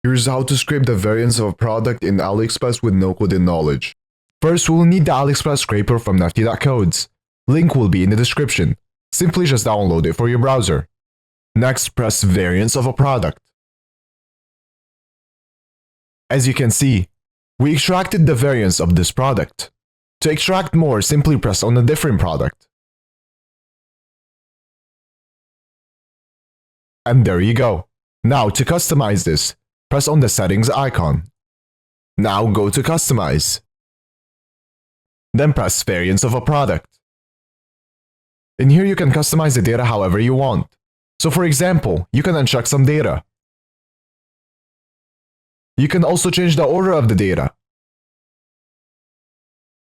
Here's how to scrape the variants of a product in AliExpress with no coding knowledge. First, we'll need the AliExpress scraper from nifty.codes. Link will be in the description. Simply just download it for your browser. Next, press variants of a product. As you can see, we extracted the variants of this product. To extract more, simply press on a different product. And there you go. Now to customize this, press on the settings icon. Now go to customize. Then press variants of a product. In here you can customize the data however you want. So for example, you can uncheck some data. You can also change the order of the data.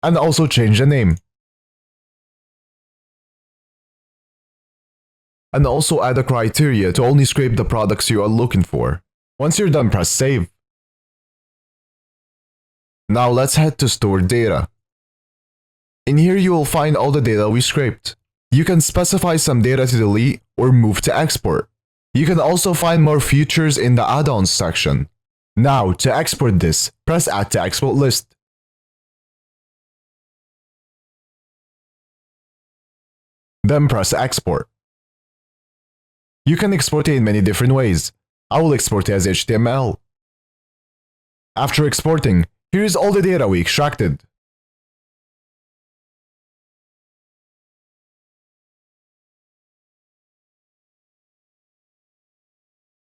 And also change the name. And also add a criteria to only scrape the products you are looking for. Once you're done, press save. Now let's head to stored data. In here you will find all the data we scraped. You can specify some data to delete or move to export. You can also find more features in the add-ons section. Now to export this, press add to export list. Then press export. You can export it in many different ways. I will export it as HTML. After exporting, here is all the data we extracted.